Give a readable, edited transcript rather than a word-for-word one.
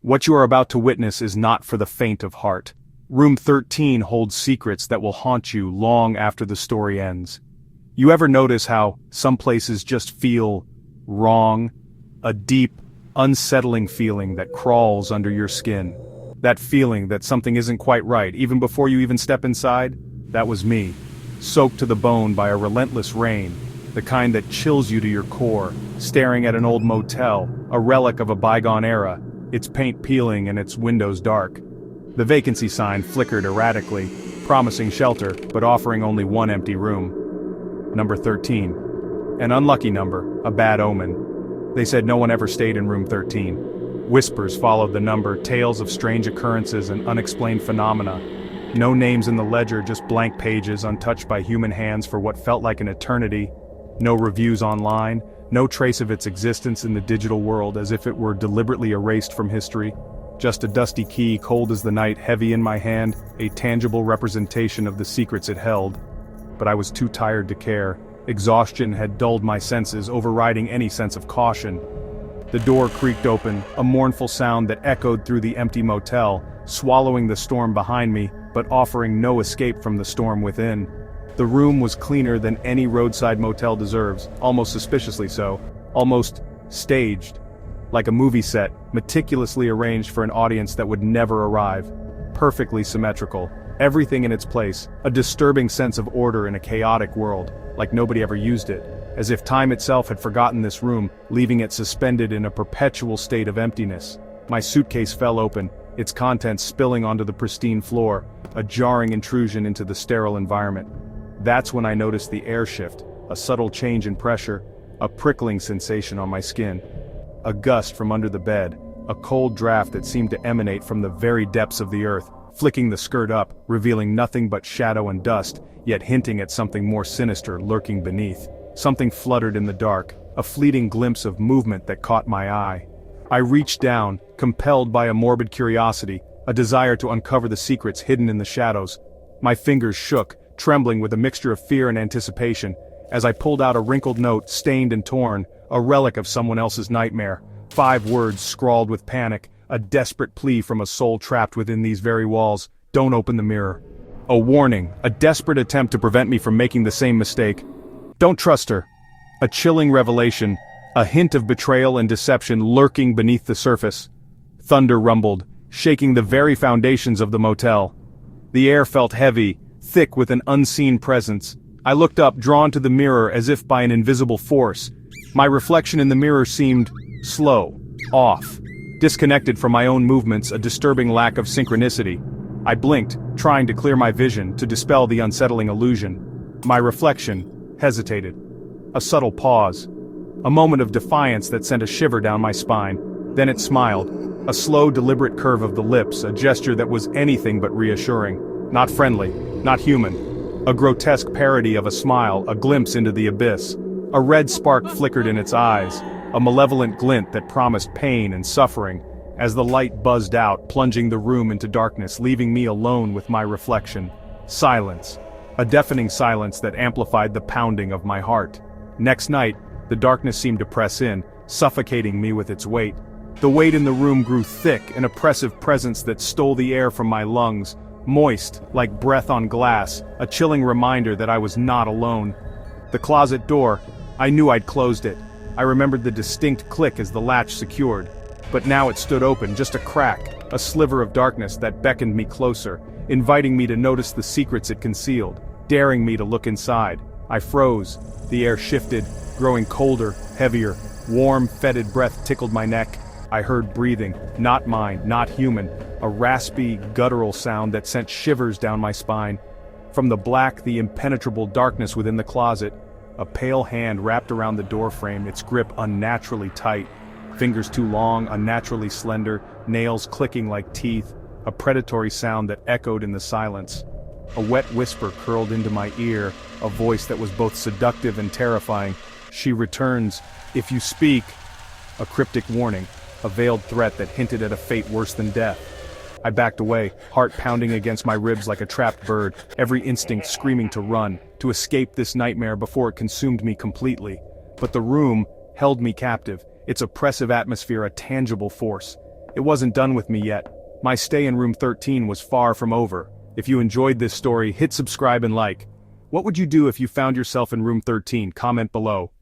What you are about to witness is not for the faint of heart. Room 13 holds secrets that will haunt you long after the story ends. You ever notice how some places just feel wrong? A deep, unsettling feeling that crawls under your skin. That feeling that something isn't quite right even before you even step inside? That was me. Soaked to the bone by a relentless rain, the kind that chills you to your core, staring at an old motel, a relic of a bygone era, its paint peeling and its windows dark. The vacancy sign flickered erratically, promising shelter but offering only one empty room. Number 13. An unlucky number, a bad omen. They said no one ever stayed in room 13. Whispers followed the number, tales of strange occurrences and unexplained phenomena. No names in the ledger, just blank pages untouched by human hands for what felt like an eternity. No reviews online, no trace of its existence in the digital world, as if it were deliberately erased from history. Just a dusty key, cold as the night, heavy in my hand, a tangible representation of the secrets it held. But I was too tired to care. Exhaustion had dulled my senses, overriding any sense of caution. The door creaked open, a mournful sound that echoed through the empty motel, swallowing the storm behind me, but offering no escape from the storm within. The room was cleaner than any roadside motel deserves, almost suspiciously so, almost staged. Like a movie set, meticulously arranged for an audience that would never arrive. Perfectly symmetrical, everything in its place, a disturbing sense of order in a chaotic world, like nobody ever used it, as if time itself had forgotten this room, leaving it suspended in a perpetual state of emptiness. My suitcase fell open, its contents spilling onto the pristine floor, a jarring intrusion into the sterile environment. That's when I noticed the air shift, a subtle change in pressure, a prickling sensation on my skin. A gust from under the bed, a cold draft that seemed to emanate from the very depths of the earth, flicking the skirt up, revealing nothing but shadow and dust, yet hinting at something more sinister lurking beneath. Something fluttered in the dark, a fleeting glimpse of movement that caught my eye. I reached down, compelled by a morbid curiosity, a desire to uncover the secrets hidden in the shadows. My fingers shook, trembling with a mixture of fear and anticipation, as I pulled out a wrinkled note, stained and torn, a relic of someone else's nightmare. 5 words scrawled with panic, a desperate plea from a soul trapped within these very walls: don't open the mirror. A warning, a desperate attempt to prevent me from making the same mistake. Don't trust her. A chilling revelation, a hint of betrayal and deception lurking beneath the surface. Thunder rumbled, shaking the very foundations of the motel. The air felt heavy, thick with an unseen presence. I looked up, drawn to the mirror as if by an invisible force. My reflection in the mirror seemed slow, off, disconnected from my own movements, a disturbing lack of synchronicity. I blinked, trying to clear my vision, to dispel the unsettling illusion. My reflection hesitated. A subtle pause. A moment of defiance that sent a shiver down my spine. Then it smiled. A slow, deliberate curve of the lips, a gesture that was anything but reassuring. Not friendly, not human. A grotesque parody of a smile, a glimpse into the abyss. A red spark flickered in its eyes, a malevolent glint that promised pain and suffering, as the light buzzed out, plunging the room into darkness, leaving me alone with my reflection. Silence. A deafening silence that amplified the pounding of my heart. Next night, the darkness seemed to press in, suffocating me with its weight. The weight in the room grew thick, an oppressive presence that stole the air from my lungs, moist, like breath on glass, a chilling reminder that I was not alone. The closet door, I knew I'd closed it. I remembered the distinct click as the latch secured. But now it stood open, just a crack, a sliver of darkness that beckoned me closer, inviting me to notice the secrets it concealed, daring me to look inside. I froze. The air shifted, growing colder, heavier. Warm, fetid breath tickled my neck. I heard breathing, not mine, not human, a raspy, guttural sound that sent shivers down my spine. From the black, the impenetrable darkness within the closet, a pale hand wrapped around the doorframe, its grip unnaturally tight. Fingers too long, unnaturally slender, nails clicking like teeth, a predatory sound that echoed in the silence. A wet whisper curled into my ear, a voice that was both seductive and terrifying. She returns, if you speak. A cryptic warning, a veiled threat that hinted at a fate worse than death. I backed away, heart pounding against my ribs like a trapped bird, every instinct screaming to run, to escape this nightmare before it consumed me completely. But the room held me captive, its oppressive atmosphere a tangible force. it wasn't done with me yet. My stay in room 13 was far from over. If you enjoyed this story, hit subscribe and like. What would you do if you found yourself in room 13? Comment below.